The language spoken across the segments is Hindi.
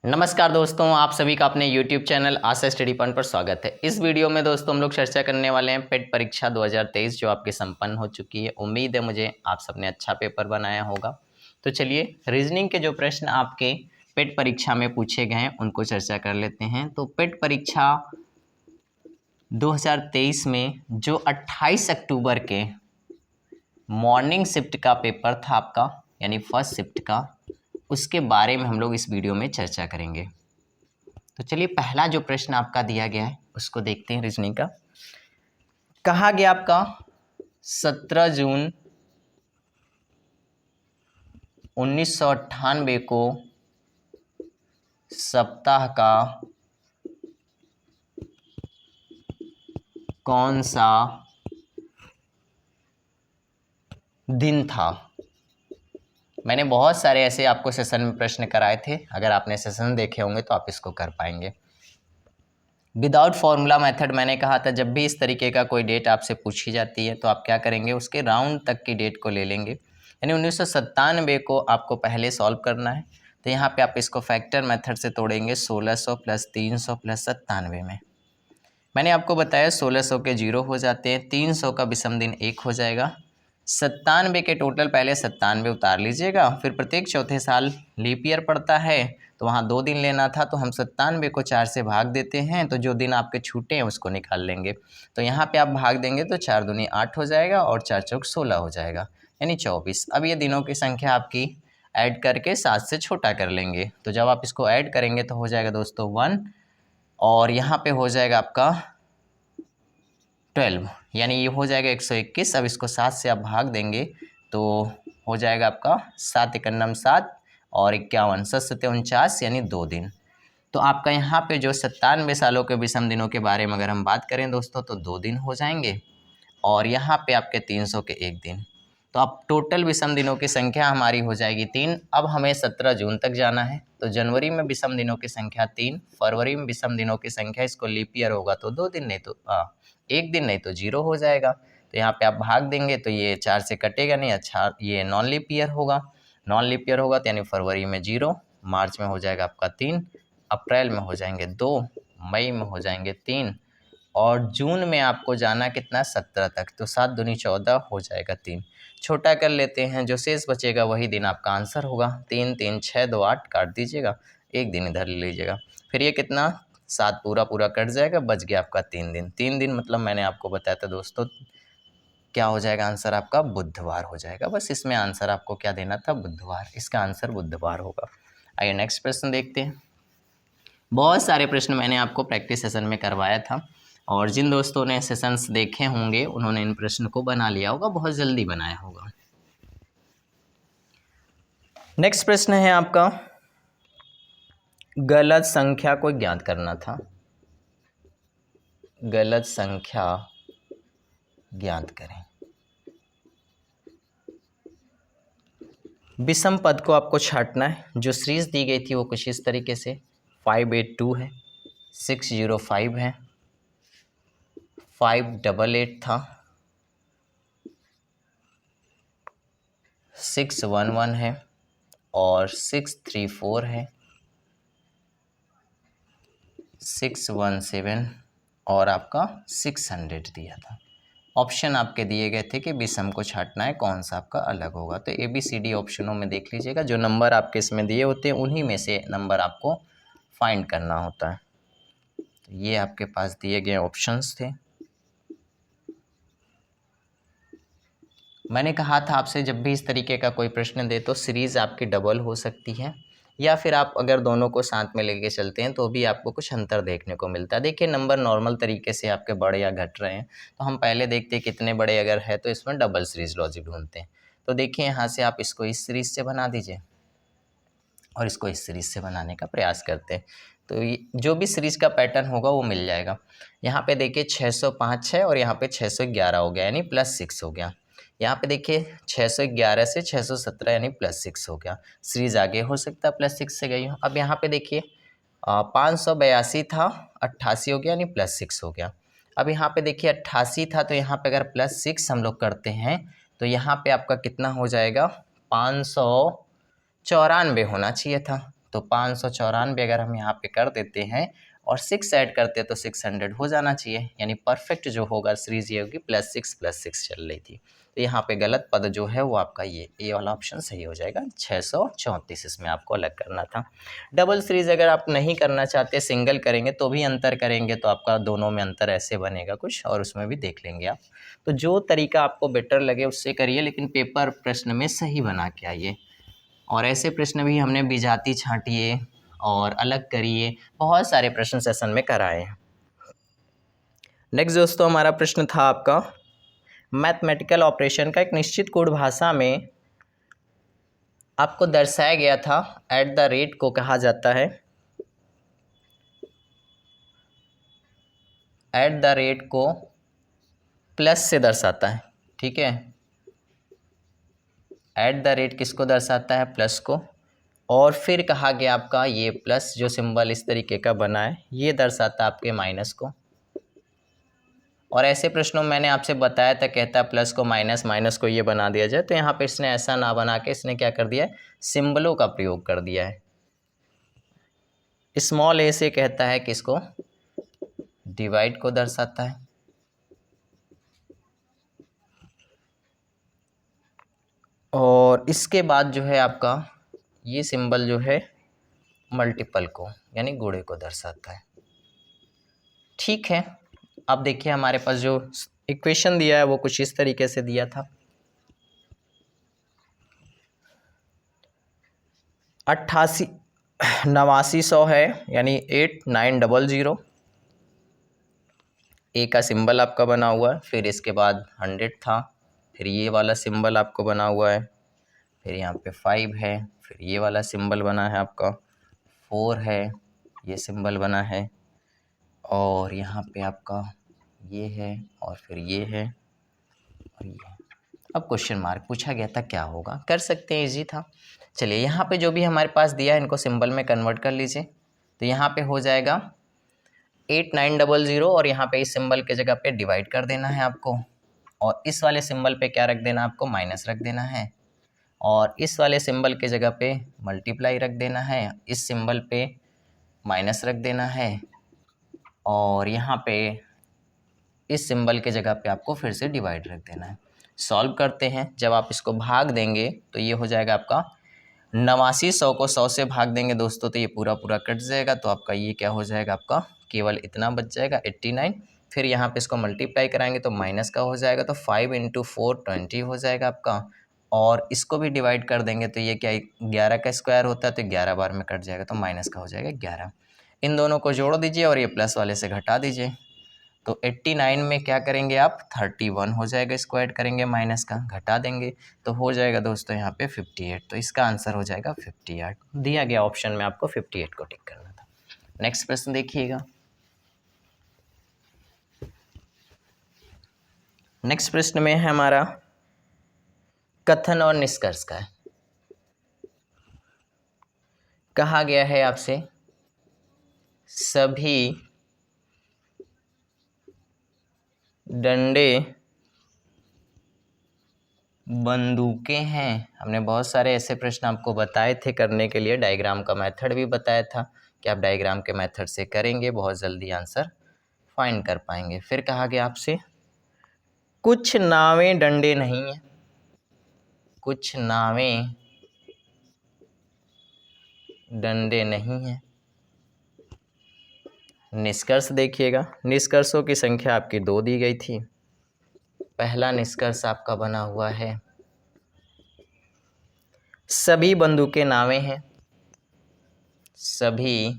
नमस्कार दोस्तों, आप सभी का अपने YouTube चैनल आशा स्टडी पॉइंट पर स्वागत है। इस वीडियो में दोस्तों हम लोग चर्चा करने वाले हैं पेट परीक्षा 2023 जो आपकी संपन्न हो चुकी है। उम्मीद है मुझे आप सबने अच्छा पेपर बनाया होगा। तो चलिए रीजनिंग के जो प्रश्न आपके पेट परीक्षा में पूछे गए हैं उनको चर्चा कर लेते हैं। तो पेट परीक्षा 2023 में जो 28 अक्टूबर के मॉर्निंग शिफ्ट का पेपर था आपका, यानी फर्स्ट शिफ्ट का, उसके बारे में हम लोग इस वीडियो में चर्चा करेंगे। तो चलिए पहला जो प्रश्न आपका दिया गया है उसको देखते हैं रीजनिंग का। कहा गया आपका 17 जून 1998 को सप्ताह का कौन सा दिन था। मैंने बहुत सारे ऐसे आपको सेशन में प्रश्न कराए थे, अगर आपने सेशन देखे होंगे तो आप इसको कर पाएंगे। विदाउट फॉर्मूला मेथड मैंने कहा था जब भी इस तरीके का कोई डेट आपसे पूछी जाती है तो आप क्या करेंगे, उसके राउंड तक की डेट को ले लेंगे। यानी 1997 को आपको पहले सॉल्व करना है। तो यहाँ पे आप इसको फैक्टर मेथड से तोड़ेंगे 1600 प्लस 300 प्लस 97 में। मैंने आपको बताया 1600 के 0 हो जाते हैं, 300 का विषम दिन 1 हो जाएगा, 97 के टोटल पहले 97 उतार लीजिएगा। फिर प्रत्येक चौथे साल लीप ईयर पड़ता है तो वहाँ 2 दिन लेना था, तो हम 97 को 4 से भाग देते हैं, तो जो दिन आपके छूटे हैं उसको निकाल लेंगे। तो यहाँ पे आप भाग देंगे तो 4 दूनी 8 हो जाएगा और 4 चौक 16 हो जाएगा, यानी 24। अब ये दिनों की संख्या आपकी ऐड करके 7 से छोटा कर लेंगे। तो जब आप इसको ऐड करेंगे तो हो जाएगा दोस्तों 1 और यहाँ पे हो जाएगा आपका 12, यानी ये हो जाएगा 121। अब इसको 7 से आप भाग देंगे तो हो जाएगा आपका 7 एकन्नम 7 और 51, 7 सत्ते 49, यानी 2 दिन। तो आपका यहाँ पे जो 97 सालों के विषम दिनों के बारे में अगर हम बात करें दोस्तों तो 2 दिन हो जाएंगे और यहाँ पे आपके 300 के 1 दिन। तो अब टोटल विषम दिनों की संख्या हमारी हो जाएगी 3। अब हमें 17 जून तक जाना है, तो जनवरी में विषम दिनों की संख्या 3, फरवरी में विषम दिनों की संख्या, इसको लीप ईयर होगा तो 2 दिन, नहीं तो 1 दिन, नहीं तो 0 हो जाएगा। तो यहाँ पे आप भाग देंगे तो ये 4 से कटेगा नहीं, अच्छा ये नॉन लीप ईयर होगा। नॉन लीप ईयर होगा तो यानी फरवरी में 0, मार्च में हो जाएगा आपका 3, अप्रैल में हो जाएंगे 2, मई में हो जाएंगे 3 और जून में आपको जाना कितना 17 तक, तो 7 दूनी 14 हो जाएगा 3। छोटा कर लेते हैं, जो शेष बचेगा वही दिन आपका आंसर होगा। 3 3 6 2 8 काट दीजिएगा, 1 दिन इधर ले लीजिएगा। फिर ये कितना 7 पूरा पूरा कट जाएगा, बच गया आपका 3 दिन। 3 दिन मतलब मैंने आपको बताया था दोस्तों क्या हो जाएगा आंसर आपका, बुधवार हो जाएगा। बस इसमें आंसर आपको क्या देना था, बुधवार। इसका आंसर बुधवार होगा। आइए नेक्स्ट प्रश्न देखते हैं। बहुत सारे प्रश्न मैंने आपको प्रैक्टिस सेशन में करवाया था और जिन दोस्तों ने सेशंस देखे होंगे उन्होंने इन प्रश्न को बना लिया होगा, बहुत जल्दी बनाया होगा। नेक्स्ट प्रश्न है आपका, गलत संख्या को ज्ञात करना था। गलत संख्या ज्ञात करें। विषम पद को आपको छांटना है। जो सीरीज दी गई थी वो कुछ इस तरीके से 582 है, 605 है, 588 था, 611 है और 634 है, 617 और आपका 600 दिया था। ऑप्शन आपके दिए गए थे कि विषम को छांटना है, कौन सा आपका अलग होगा। तो ABCD ऑप्शनों में देख लीजिएगा, जो नंबर आपके इसमें दिए होते हैं उन्हीं में से नंबर आपको फाइंड करना होता है। तो ये आपके पास दिए गए ऑप्शंस थे। मैंने कहा था आपसे जब भी इस तरीके का कोई प्रश्न दे तो सीरीज़ आपकी डबल हो सकती है, या फिर आप अगर दोनों को साथ में लेके चलते हैं तो भी आपको कुछ अंतर देखने को मिलता है। देखिए नंबर नॉर्मल तरीके से आपके बढ़ या घट रहे हैं तो हम पहले देखते हैं कितने बड़े अगर है तो इसमें डबल सीरीज लॉजिक ढूंढते हैं। तो देखिए यहाँ से आप इसको इस सीरीज से बना दीजिए और इसको इस सीरीज से बनाने का प्रयास करते हैं, तो जो भी सीरीज का पैटर्न होगा वो मिल जाएगा। यहाँ पे देखिए 605 है और यहाँ पे 611 हो गया, यानी +6 हो गया। यहाँ पे देखिए 611 से 617 यानी +6 हो गया। सीरीज आगे हो सकता है +6 से गई हो। अब यहाँ पे देखिए 582 था, 88 हो गया, यानी +6 हो गया। अब यहाँ पे देखिए 88 था तो यहाँ पे अगर +6 हम लोग करते हैं तो यहाँ पे आपका कितना हो जाएगा, 594 होना चाहिए था। तो 594 अगर हम यहाँ पे कर देते हैं और 6 ऐड करते हैं तो 600 हो जाना चाहिए, यानी परफेक्ट जो होगा सीरीज ये होगी +6 चल रही थी। तो यहाँ पे गलत पद जो है वो आपका ये ए वाला ऑप्शन सही हो जाएगा, 634 इसमें आपको अलग करना था। डबल सीरीज अगर आप नहीं करना चाहते, सिंगल करेंगे तो भी अंतर करेंगे, तो आपका दोनों में अंतर ऐसे बनेगा कुछ, और उसमें भी देख लेंगे आप। तो जो तरीका आपको बेटर लगे उससे करिए, लेकिन पेपर प्रश्न में सही बना के आइए। और ऐसे प्रश्न भी हमने बीजाती छांटिए और अलग करिए, बहुत सारे प्रश्न सेशन में कराए हैं। नेक्स्ट दोस्तों हमारा प्रश्न था आपका मैथमेटिकल ऑपरेशन का एक निश्चित कोड भाषा में आपको दर्शाया गया था। एट द रेट को कहा जाता है, एट द रेट को प्लस से दर्शाता है, ठीक है। एट द रेट किसको दर्शाता है? प्लस को। और फिर कहा गया आपका ये प्लस जो सिंबल इस तरीके का बना है ये दर्शाता है आपके माइनस को। और ऐसे प्रश्नों में मैंने आपसे बताया था, कहता है प्लस को माइनस, माइनस को ये बना दिया जाए, तो यहाँ पे इसने ऐसा ना बना के इसने क्या कर दिया है, सिंबलों का प्रयोग कर दिया है। स्मॉल ए से कहता है कि इसको डिवाइड को दर्शाता है, और इसके बाद जो है आपका ये सिंबल जो है मल्टीपल को यानी गुणे को दर्शाता है, ठीक है। अब देखिए हमारे पास जो इक्वेशन दिया है वो कुछ इस तरीके से दिया था। 8900 है यानी 8900। ए का सिंबल आपका बना हुआ है, फिर इसके बाद 100 था, फिर ये वाला सिंबल आपको बना हुआ है, फिर यहाँ पे 5 है, फिर ये वाला सिंबल बना है आपका, 4 है, ये सिंबल बना है, और यहाँ पे आपका ये है, और फिर ये है, और ये। अब क्वेश्चन मार्क पूछा गया था क्या होगा, कर सकते हैं, इजी था। चलिए यहाँ पे जो भी हमारे पास दिया है इनको सिंबल में कन्वर्ट कर लीजिए। तो यहाँ पे हो जाएगा 8900 और यहाँ पे इस सिंबल के जगह पे डिवाइड कर देना है आपको, और इस वाले सिंबल पे क्या रख देना आपको, माइनस रख देना है, और इस वाले सिंबल के जगह पे मल्टीप्लाई रख देना है, इस सिंबल पे माइनस रख देना है, और यहाँ पे इस सिंबल के जगह पे आपको फिर से डिवाइड रख देना है। सॉल्व करते हैं, जब आप इसको भाग देंगे तो ये हो जाएगा आपका 8900 को 100 से भाग देंगे दोस्तों तो ये पूरा पूरा कट जाएगा, तो आपका ये क्या हो जाएगा, आपका केवल इतना बच जाएगा 89। फिर यहाँ पे इसको मल्टीप्लाई कराएंगे तो माइनस का हो जाएगा, तो 5 × 4 20 हो जाएगा आपका, और इसको भी डिवाइड कर देंगे तो ये क्या 11 का स्क्वायर होता है, तो 11 बार में कट जाएगा, तो माइनस का हो जाएगा 11। इन दोनों को जोड़ दीजिए और ये प्लस वाले से घटा दीजिए, तो 89 में क्या करेंगे आप 31 हो जाएगा, स्क्वायर करेंगे माइनस का, घटा देंगे तो हो जाएगा दोस्तों यहाँ पे 58। तो इसका आंसर हो जाएगा 58, दिया गया ऑप्शन में आपको 58 को टिक करना था। नेक्स्ट प्रश्न देखिएगा। नेक्स्ट प्रश्न में है हमारा कथन और निष्कर्ष का है। कहा गया है आपसे सभी डंडे बंदूकें हैं। हमने बहुत सारे ऐसे प्रश्न आपको बताए थे करने के लिए, डायग्राम का मेथड भी बताया था कि आप डायग्राम के मेथड से करेंगे बहुत जल्दी आंसर फाइंड कर पाएंगे। फिर कहा गया आपसे कुछ नावें डंडे नहीं हैं, कुछ नावें डंडे नहीं हैं। निष्कर्ष देखिएगा, निष्कर्षों की संख्या आपकी 2 दी गई थी। पहला निष्कर्ष आपका बना हुआ है सभी बंदूकें नावें हैं, सभी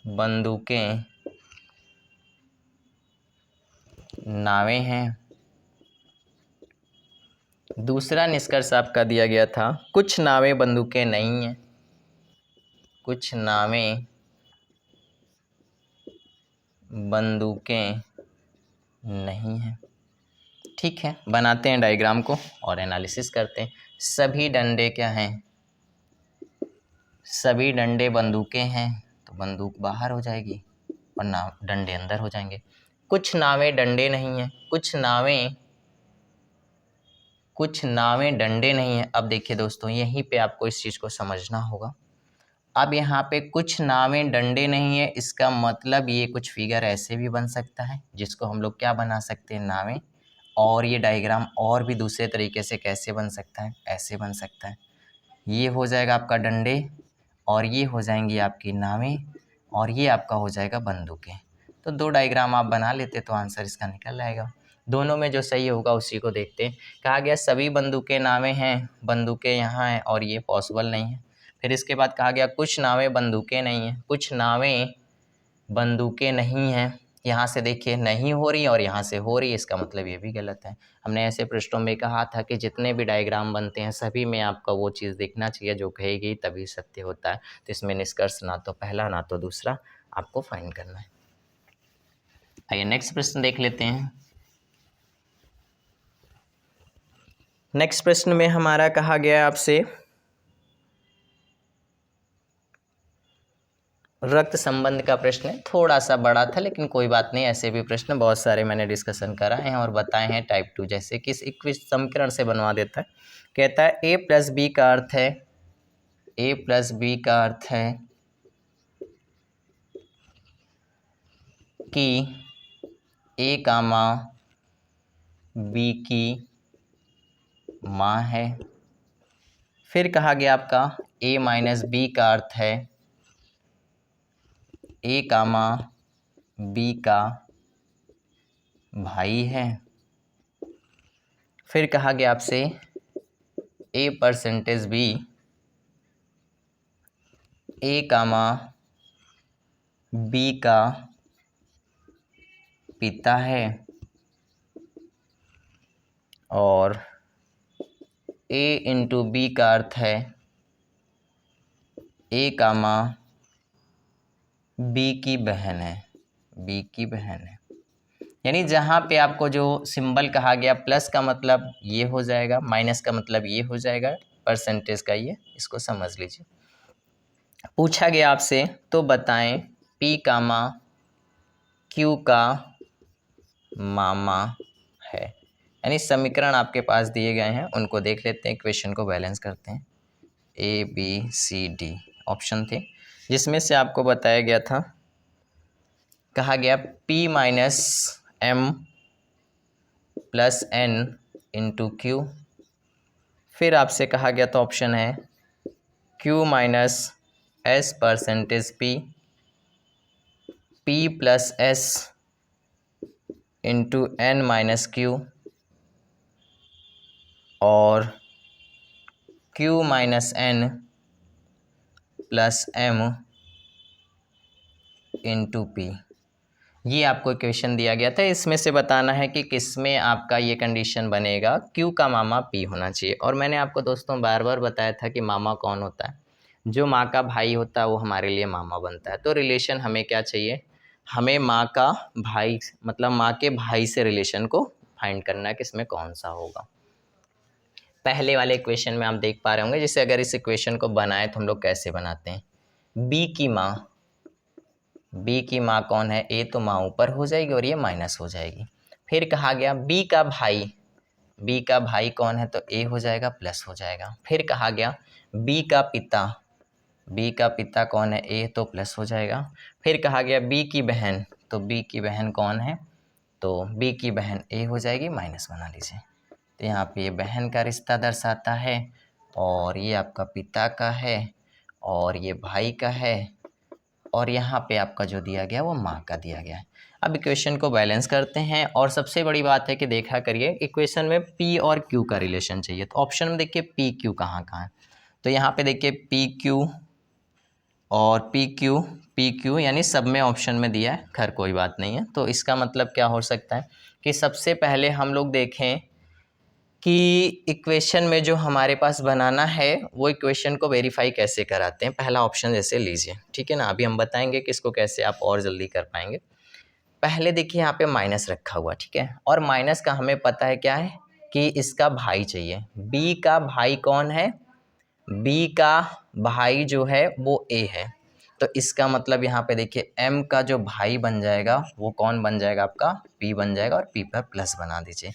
बंदूकें नावें हैं। दूसरा निष्कर्ष आपका दिया गया था कुछ नावें बंदूकें नहीं हैं, कुछ नावें बंदूकें नहीं हैं, ठीक है। बनाते हैं डायग्राम को और एनालिसिस करते हैं। सभी डंडे क्या हैं, सभी डंडे बंदूकें हैं, तो बंदूक बाहर हो जाएगी और डंडे अंदर हो जाएंगे। कुछ नावें डंडे नहीं हैं, कुछ नावें डंडे नहीं हैं। अब देखिए दोस्तों यहीं पे आपको इस चीज़ को समझना होगा। अब यहाँ पे कुछ नावें डंडे नहीं है, इसका मतलब ये कुछ फिगर ऐसे भी बन सकता है जिसको हम लोग क्या बना सकते हैं, नावें। और ये डायग्राम और भी दूसरे तरीके से कैसे बन सकता है, ऐसे बन सकता है। ये हो जाएगा आपका डंडे और ये हो जाएंगी आपकी नावें और ये आपका हो जाएगा बंदूकें। तो 2 डायग्राम आप बना लेते तो आंसर इसका निकल आएगा। दोनों में जो सही होगा उसी को देखते हैं। कहा गया सभी बंदूकें नावें हैं, बंदूकें यहाँ हैं और ये पॉसिबल नहीं है। फिर इसके बाद कहा गया कुछ नावें बंदूकें नहीं हैं, कुछ नावें बंदूकें नहीं हैं। यहाँ से देखिए नहीं हो रही और यहाँ से हो रही है, इसका मतलब ये भी गलत है। हमने ऐसे पृष्ठों में कहा था कि जितने भी डायग्राम बनते हैं सभी में आपका वो चीज़ दिखना चाहिए जो कहेगी तभी सत्य होता है। तो इसमें निष्कर्ष ना तो पहला ना तो दूसरा आपको फाइंड करना है। आइए नेक्स्ट प्रश्न देख लेते हैं। नेक्स्ट प्रश्न में हमारा कहा गया आपसे रक्त संबंध का प्रश्न है। थोड़ा सा बड़ा था लेकिन कोई बात नहीं, ऐसे भी प्रश्न बहुत सारे मैंने डिस्कशन कराए हैं और बताए हैं टाइप 2 जैसे कि इस समीकरण से बनवा देता है। कहता है a प्लस बी का अर्थ है, a प्लस बी का अर्थ है कि a का माँ b की माँ है। फिर कहा गया आपका a माइनस बी का अर्थ है a का माँ b का भाई है। फिर कहा गया आपसे a परसेंटेज b a का माँ b का पिता है और a इंटू बी का अर्थ है a का माँ b की बहन है, b की बहन है। यानी जहाँ पे आपको जो सिंबल कहा गया प्लस का मतलब ये हो जाएगा, माइनस का मतलब ये हो जाएगा, परसेंटेज का ये, इसको समझ लीजिए। पूछा गया आपसे तो बताएं p का माँ q का मामा है। यानी समीकरण आपके पास दिए गए हैं उनको देख लेते हैं, इक्वेशन को बैलेंस करते हैं। A B C D option थे जिसमें से आपको बताया गया था, कहा गया p minus M plus N into Q. फिर आपसे कहा गया था ऑप्शन है q minus S percentage p plus S into N minus Q और q minus N plus M into P. ये आपको इक्वेशन दिया गया था, इसमें से बताना है कि किस में आपका ये कंडीशन बनेगा, q का मामा p होना चाहिए। और मैंने आपको दोस्तों बार बार बताया था कि मामा कौन होता है, जो माँ का भाई होता है वो हमारे लिए मामा बनता है। तो रिलेशन हमें क्या चाहिए, हमें माँ का भाई मतलब माँ के भाई से रिलेशन को फाइंड करना है कि इसमें कौन सा होगा। पहले वाले इक्वेशन में आप देख पा रहे होंगे, जैसे अगर इस इक्वेशन को बनाए तो हम लोग कैसे बनाते हैं, b की माँ कौन है, a तो माँ ऊपर हो जाएगी और ये माइनस हो जाएगी। फिर कहा गया b का भाई कौन है, तो a हो जाएगा प्लस हो जाएगा। फिर कहा गया b का पिता कौन है, a तो प्लस हो जाएगा। फिर कहा गया b की बहन, तो b की बहन कौन है, तो b की बहन a हो जाएगी, माइनस बना लीजिए। तो यहाँ पे ये बहन का रिश्ता दर्शाता है और ये आपका पिता का है और ये भाई का है और यहाँ पे आपका जो दिया गया वो माँ का दिया गया है। अब इक्वेशन को बैलेंस करते हैं और सबसे बड़ी बात है कि देखा करिए इक्वेशन में p और q का रिलेशन चाहिए। तो ऑप्शन में देखिए p q कहाँ है, तो यहाँ पे देखिए p q और p q यानी सब में ऑप्शन में दिया है, खैर कोई बात नहीं है। तो इसका मतलब क्या हो सकता है कि सबसे पहले हम लोग देखें कि इक्वेशन में जो हमारे पास बनाना है वो इक्वेशन को वेरीफाई कैसे कराते हैं। पहला ऑप्शन जैसे लीजिए, ठीक है ना, अभी हम बताएंगे कि इसको कैसे आप और जल्दी कर पाएंगे। पहले देखिए यहाँ पे माइनस रखा हुआ, ठीक है, और माइनस का हमें पता है क्या है कि इसका भाई चाहिए। b का भाई कौन है, b का भाई जो है वो a है, तो इसका मतलब यहाँ पे देखिए m का जो भाई बन जाएगा वो कौन बन जाएगा, आपका p बन जाएगा और p पर प्लस बना दीजिए।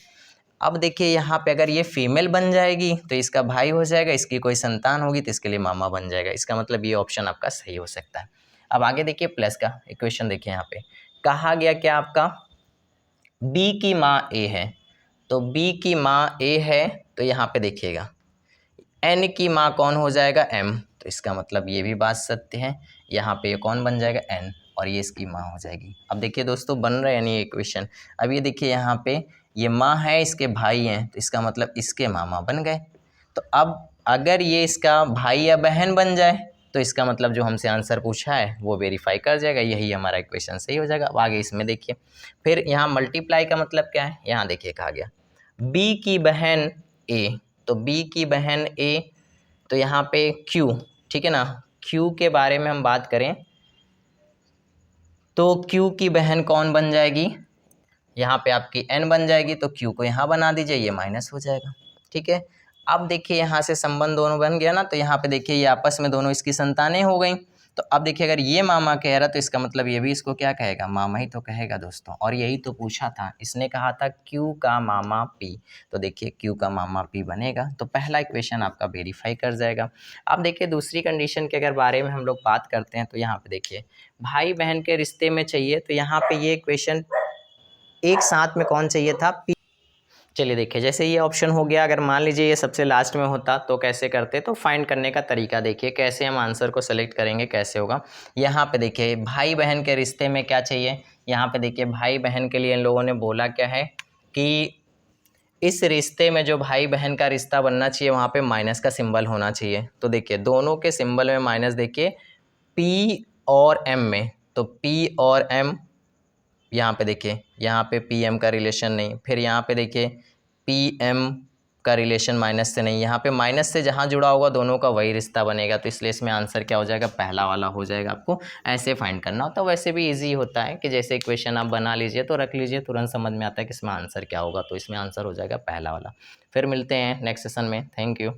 अब देखिए यहाँ पे अगर ये फीमेल बन जाएगी तो इसका भाई हो जाएगा, इसकी कोई संतान होगी तो इसके लिए मामा बन जाएगा। इसका मतलब ये ऑप्शन आपका सही हो सकता है। अब आगे देखिए प्लस का इक्वेशन देखिए, यहाँ पे कहा गया क्या आपका बी की माँ ए है, तो बी की माँ ए है तो यहाँ पे देखिएगा एन की माँ कौन हो जाएगा एम, तो इसका मतलब ये भी बात सत्य है। यहाँ पे ये कौन बन जाएगा एन और ये इसकी माँ हो जाएगी। अब देखिए दोस्तों बन रहा है यानी इक्वेशन। अब ये देखिए यहाँ पे ये माँ है, इसके भाई हैं, तो इसका मतलब इसके मामा बन गए। तो अब अगर ये इसका भाई या बहन बन जाए तो इसका मतलब जो हमसे आंसर पूछा है वो वेरीफाई कर जाएगा, यही हमारा इक्वेशन सही हो जाएगा। अब आगे इसमें देखिए फिर यहाँ मल्टीप्लाई का मतलब क्या है, यहाँ देखिए कहा गया बी की बहन ए, तो बी की बहन ए, तो यहाँ पे क्यू, ठीक है ना, क्यू के बारे में हम बात करें तो क्यू की बहन कौन बन जाएगी, यहाँ पे आपकी एन बन जाएगी, तो क्यू को यहाँ बना दीजिए, ये माइनस हो जाएगा। ठीक है, अब देखिए यहाँ से संबंध दोनों बन गया ना, तो यहाँ पे देखिए ये आपस में दोनों इसकी संतानें हो गई। तो अब देखिए अगर ये मामा कह रहा तो इसका मतलब ये भी इसको क्या कहेगा, मामा ही तो कहेगा दोस्तों। और यही तो पूछा था, इसने कहा था क्यू का मामा पी, तो देखिए क्यू का मामा पी बनेगा। तो पहला इक्वेशन आपका वेरीफाई कर जाएगा। अब देखिए दूसरी कंडीशन के अगर बारे में हम लोग बात करते हैं तो यहाँ पे देखिए भाई बहन के रिश्ते में चाहिए, तो यहाँ पे ये इक्वेशन एक साथ में कौन चाहिए था पी। चलिए देखिए जैसे ये ऑप्शन हो गया, अगर मान लीजिए ये सबसे लास्ट में होता तो कैसे करते, तो फाइंड करने का तरीका देखिए कैसे हम आंसर को सेलेक्ट करेंगे, कैसे होगा। यहाँ पे देखिए भाई बहन के रिश्ते में क्या चाहिए, यहाँ पे देखिए भाई बहन के लिए इन लोगों ने बोला क्या है कि इस रिश्ते में जो भाई बहन का रिश्ता बनना चाहिए वहाँ पे माइनस का सिंबल होना चाहिए। तो देखिए दोनों के सिंबल में माइनस, देखिए पी और एम में, तो पी और एम, यहाँ पे देखिए यहाँ पे पी एम का रिलेशन नहीं, फिर यहाँ पे देखिए पी एम का रिलेशन माइनस से नहीं, यहाँ पे माइनस से जहाँ जुड़ा होगा दोनों का वही रिश्ता बनेगा। तो इसलिए इसमें आंसर क्या हो जाएगा, पहला वाला हो जाएगा। आपको ऐसे फाइंड करना होता है, वैसे भी इजी होता है कि जैसे इक्वेशन आप बना लीजिए तो रख लीजिए, तुरंत समझ में आता है कि इसमें आंसर क्या होगा। तो इसमें आंसर हो जाएगा पहला वाला। फिर मिलते हैं नेक्स्ट सेशन में, थैंक यू।